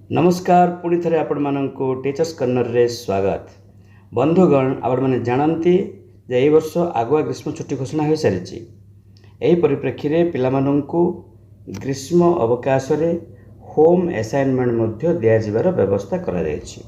नमस्कार पुणी थे आपण मानक टीचर्स कर्नर रे स्वागत। बंधुगण आपण मैंने जानती जे यही वर्ष आगुआ ग्रीष्म छुट्टी घोषणा हो सारी। यही परिप्रेक्षी में पिलामानंकु ग्रीष्म अवकाश रे होम असाइनमेंट दियाजिबार व्यवस्था करा जायछि।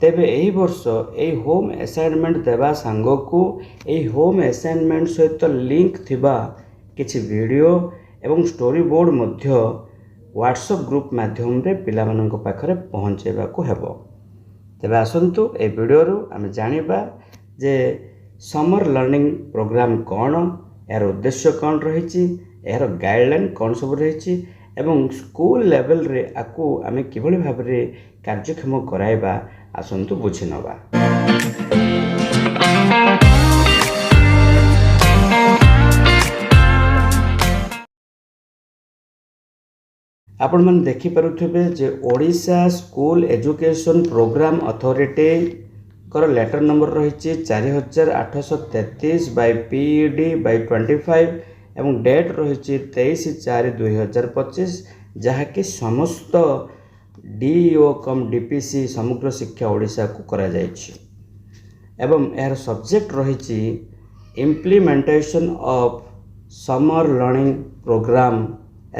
तेबे यही वर्ष यही होम असाइनमेंट देवा सांगकु यही होम असाइनमेंट सहित लिंक थिबा किछि वीडियो एवं स्टोरी बोर्ड मध्य व्हाट्सएप ग्रुप माध्यम रे पिलामानंक पाखरे पहुँचेबाकु हेबो। तेबे आसंतु ए वीडियो रु आमे जानिबा जे समर लर्निंग प्रोग्राम कौन, यार उद्देश्य कौन रही, यार गाइडलाइन कौन सब रही एवं स्कूल लेवल रे आकु आमे किभଳି भाबरे कार्यक्षम कराइबा आसंतु बुझी नबा। आपण मैंने देखिपे जे Odisha school education programme authority कर लेटर नंबर रही 4833 बाय PED बाय 25 एवं डेट रही 23/4/2025 जहाँकि समस्त DEO कम DPC समग्र शिक्षा ओडिशा को करा जायछि एवं यार सब्जेक्ट रही implementation of summer learning program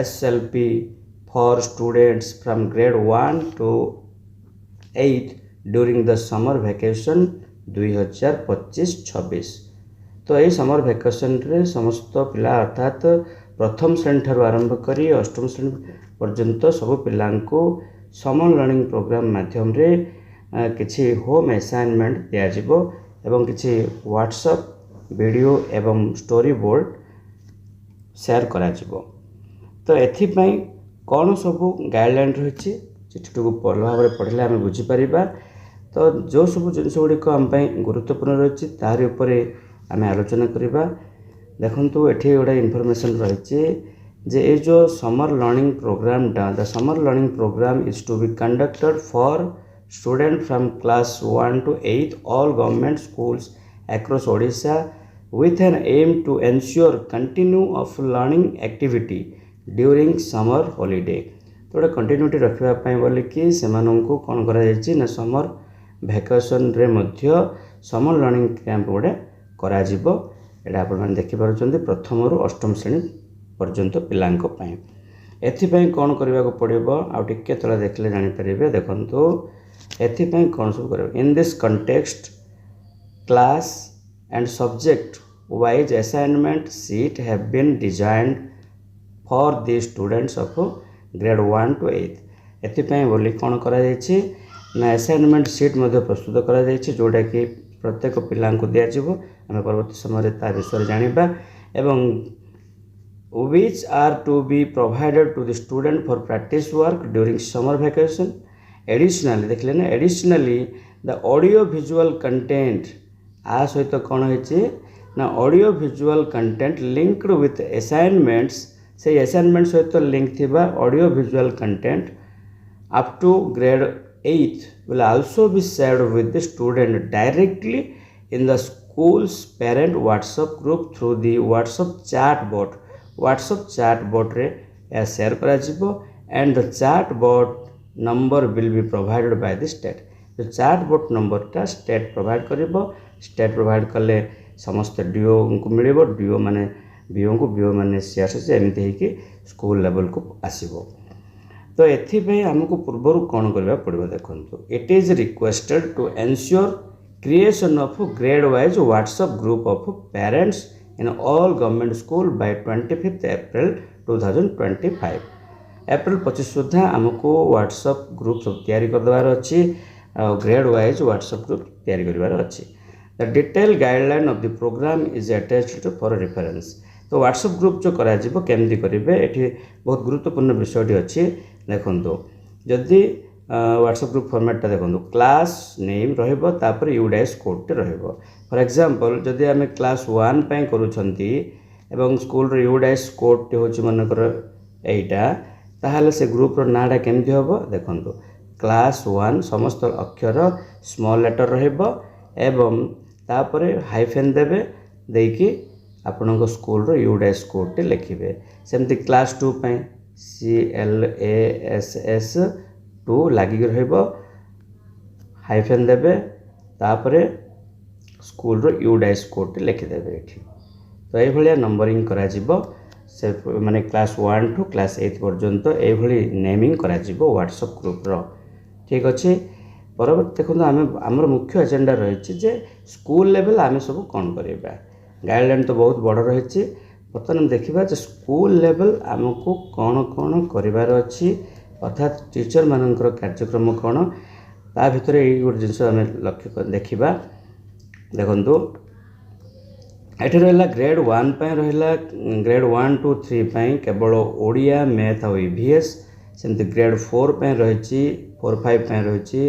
SLP for students from grade 1 to 8 during the summer vacation 2025-26। तो यही समर वैकेशन रे समस्त पिला अर्थात प्रथम श्रेणी ठार आरंभ करी अष्टम श्रेणी पर्यंत सब पिला समर लर्निंग प्रोग्राम माध्यम रे किछि होम असाइनमेंट दियाजिबो एवं किछि व्हाट्सएप वीडियो एवं स्टोरी बोर्ड शेयर कराजिबो। तो एथिपाई कौन सब गाइडलाइन रही चिठी को भल भाव पढ़ले आम बुझीपर। तो जो सब जिनस गुड़िक आम गुरुत्वपूर्ण रही तारि उपरे आम आलोचना करवा। देखु ये गोटे इनफॉरमेशन रही जे ये जो summer learning program the summer learning program is to be conducted for student from class 1 to 8 all government schools across Odisha with an aim to ensure continue of learning activity during summer holiday. तो गोटे continuity रखापी बोलिकी से कौन कर summer vacation रे मध्य summer learning camp गोटे करा देखिपुं प्रथम रु अष्टम श्रेणी पर्यंत पिलांपाई। एथिपाई कौन करने को पड़ो आगे तला देखले जानीपर। देखो एथिपाई कौन सब कर in this context class and subject wise assignment sheet have been designed for the students of grade 1 to 8। एथिपाई बोली कौन करा ना असाइनमेंट सीट मध्य प्रस्तुत करा जोटा कि प्रत्येक पिला दिज्व। आम परवर्ती समय ता विषय जानिबा एवं which are to be provided to the student for practice work during summer vacation। Additionally देखले ना additionally the audio visual content आ सहित कौन होना audio visual content linked with assignments से असाइनमेंट सहित लिंक थिबा audio visual content up to grade 8 will also be shared with the student directly in the school's parent WhatsApp group through the WhatsApp chat bot। WhatsApp chat bot रे share करा जिवो and the chat bot number will be provided by the state। जो chat bot number टा state provide करिवो। state provide कले समस्त DO को मिलिवो। DO माने BO को बीओ मैंने सीआरसी एमती होगी स्कूल लेवल को आसो। तो एथिपाई आमको पूर्वर कौन करने पड़ो देखो it is requested to ensure creation of grade wise WhatsApp group of parents in all government school by 25 April 2025। April 25 सुधा आमको व्हाट्सएप ग्रुप सब तैयारी करदेवार अच्छी ग्रेड वाइज व्हाट्सएप ग्रुप तैयारी करबार अच्छी। The detail guideline of the program is attached for reference. तो WhatsApp group जो कराजिबो केमती करेंगे ये बहुत गुरुत्वपूर्ण विषयटी अच्छी। देखो जदि व्हाट्सएप ग्रुप फॉर्मेटटा देखो क्लास नेम रहिबो यूडाइस कोड रहिबो। फॉर एग्जांपल जदि आम क्लास 1 पई करूछंती एवं स्कूल रो यूडाइस कोड टे होची मनकर एटा ताहाले से ग्रुप रो नाडा केमती होबो देखो क्लास 1 समस्त अक्षर स्मॉल लेटर रहिबो एवं तापरे हाइफेन देबे देकी आपणक स्कूल रो यूडाइस कोड टे लिखिबे। सेमती क्लास 2 पई CLASS टू लागिक रहिबो हाइफेन देबे तापरे स्कूल रो यूडाइस कोड लिखिदेवे ये। तो ये नंबरिंग करा जिवो से माने क्लास 1 टू क्लास 8 पर्यंत ये नेमिंग करा जिवो व्हाट्सएप ग्रुप रो। ठीक अच्छे। परवर्ती देखो आमर मुख्य एजेंडा रही जे स्कूल लेवल आम सब कौन करवा गाइडलाइन तो बहुत बड़ रही। बर्तमान देखा जे स्कूल लेवल आमको कौन कौन करार अच्छी अर्थात टीचर मानकर कार्यक्रम कौन ता भितर ये गोटे जिनस आम लक्ष्य देखा। देखो ये रहा ग्रेड 1 रहा ग्रेड 1 2 3 केवल ओडिया मैथ और ईवीएस सेमती ग्रेड 4 रही 4 5 रही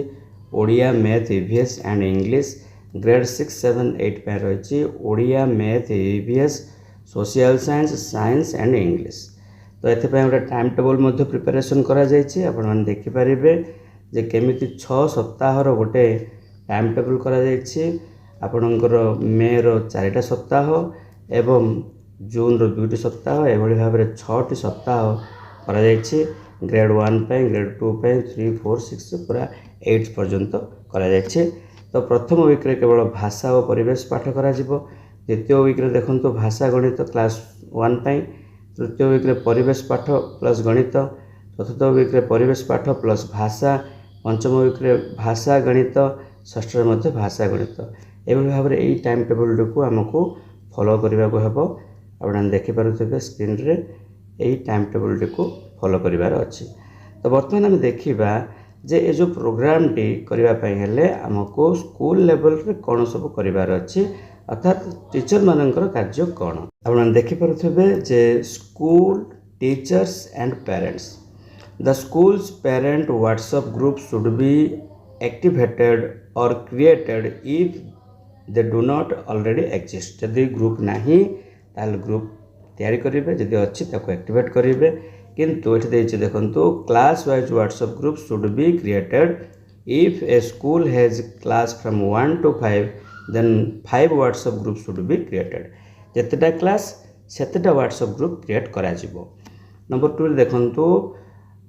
Odia math EVS and English grade 6 7 8 रही Odia math EVS social science science and English. तो ये गोटे टाइम टेबल प्रिपेरेसन कर देखिपारे जे केमिति 6 सप्ताहर गोटे टाइम टेबल कर आपणकर मे रो 4टा सप्ताह एवं जून रो 2टी सप्ताह एभली भाव में 6टी सप्ताह कर ग्रेड 1 ग्रेड 2 3 4 6 पूरा 8 पर्यंत कर। तो प्रथम वीक्रे केवल भाषा और परिवेश पाठ करा द्वितीय वीक्रे देखो भाषा गणित क्लास 1 तृतीय वीक्रे परिवेश पाठ प्लस गणित चतुर्थ वीक्रे परिवेश पाठ प्लस भाषा पंचम वीक्रे भाषा गणित षष्ठ में भाषा गणित एभली भाव में यही टाइम टेबल को आमको फॉलो करने को हम आप देखिपे स्क्रीन रे यही टाइम टेबल को फॉलो करार अच्छी। तो बर्तमान आम देखा जे ये जो प्रोग्राम टी करने आमको स्कूल लेवल रे कौन सब करार अच्छी अर्थात टीचर मानकर कार्य कौन आप देखिपे जे school teachers and parents the schools parent WhatsApp group should be activated और created if they do not already exist. जदि ग्रुप नहीं ताल ग्रुप तैयारी करेंगे जदि अच्छी ताको एक्टिवेट करेंगे किंतु ये देखो class wise WhatsApp group should be created if a school has class from 1 to 5 then 5 WhatsApp group should be created. जितेटा क्लास सेतेटा व्हाट्सएप ग्रुप क्रिएट करा जिवो। नंबर 2 देखो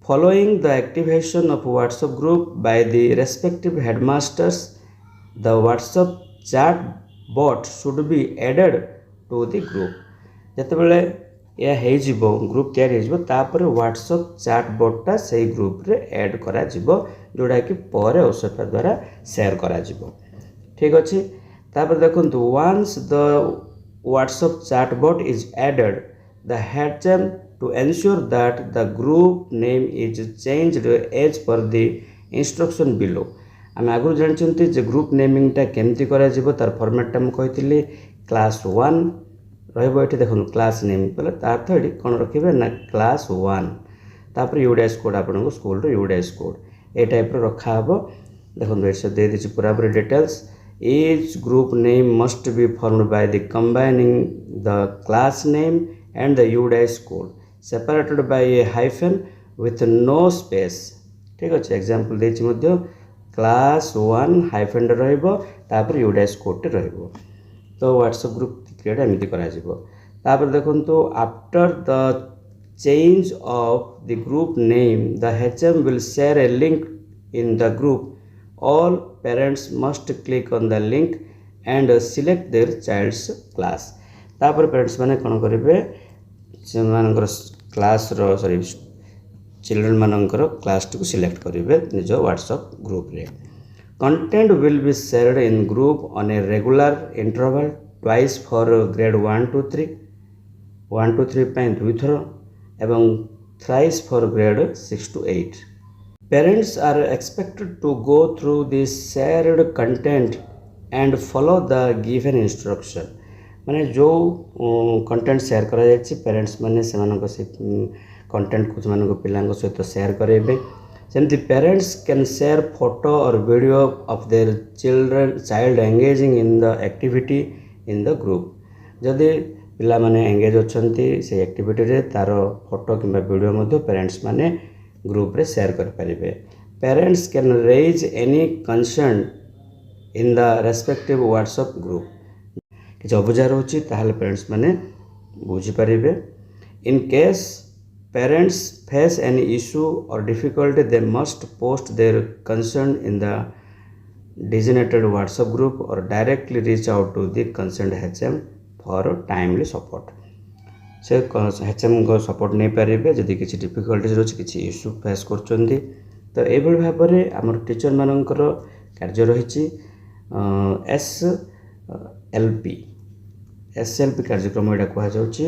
following the activation of WhatsApp group by the respective headmasters the WhatsApp chat bot should be added to the group. जितेबाला यह group तैयार WhatsApp chat बॉटा से group रे ऐड करा जोड़ा कि पर औषध द्वारा शेयर करा। ठीक अच्छे। तापर देखो once the WhatsApp chat bot is added the head HM to ensure that the group name is changed as per the instruction below. आम आगु जानते जे ग्रुप नेमिंगटा केमती करा तार फॉर्मेटटा मुझे क्लास 1 रही देखो क्लास नेम बोले तार ये कौन रखिए ना क्लास 1 तापर यूडाइस कोड आपको स्कूल यूडाइस कोड ये टाइप रखा देखो ये दे दी पूरा पूरी details. Each group name must be formed by the combining the class name and the UDISE code separated by a hyphen with no space. ठीक अच्छे। एग्जांपल देछि क्लास 1 हाइफेन रही यूडाइस कोड रही। तो व्हाट्सएप ग्रुप क्रिएट एमती कर देखो after the change of the group name the HM will share a link in the group all parents must click on the link and select their child's class. तापर parents मैंने कौन करेंगे class sorry children मानकर class टी select करेंगे निज WhatsApp group रे। Content will be shared in group on a regular interval twice for grade 1 to 3 1 to 3 2 थर एवं thrice for grade 6 to 8। Parents are expected to go through this shared content and follow the given instruction. माने जो content share करा जायछि parents माने content को से पिला सहित शेयर करेंगे। सेमती पेरेंट्स कैन शेयर फोटो और video of their child engaging in the activity in the group. जदि पिला माने एंगेज अच्छी से एक्टिविटी रे तार फोटो कि वीडियो पेरेंट्स माने ग्रुप रे शेयर कर पारिबे। Parents can raise any concern in the respective WhatsApp group. किसी अबुझा रोचे ताहले पेरेंट्स माने बुझी पारिबे। In case parents face any issue or difficulty, they must post their concern in the designated WhatsApp group or directly reach out to the concerned HM for timely support. से HM को support नहीं पारे जदि किसी difficulties रोच किसी issue face करछन्ती तो एभଳି भाବରେ ଆମର teacher मानकर कार्य रही SLP कार्यक्रम एटा कहा जाउची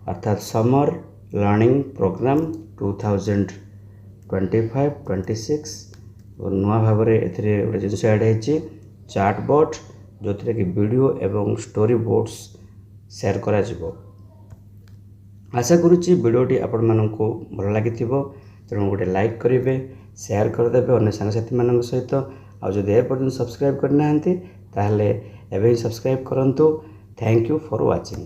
अर्थात समर लर्निंग प्रोग्राम 2025-26 और नुआ भाव में गोटे जिन ऐड है चार्टबॉट जो कि वीडियो एवं स्टोरी बोर्ड्स शेयर करा जिवो। आशा करुच्ची वीडियोटी आपण मानकु भल लगी तेणु गोटे लाइक करेंगे शेयर करदे अन्य सांगसाथी मान सहित आदि एपर्यंत सब्सक्राइब करना ताहले एवं सब्सक्राइब करंतु। Thank you for watching.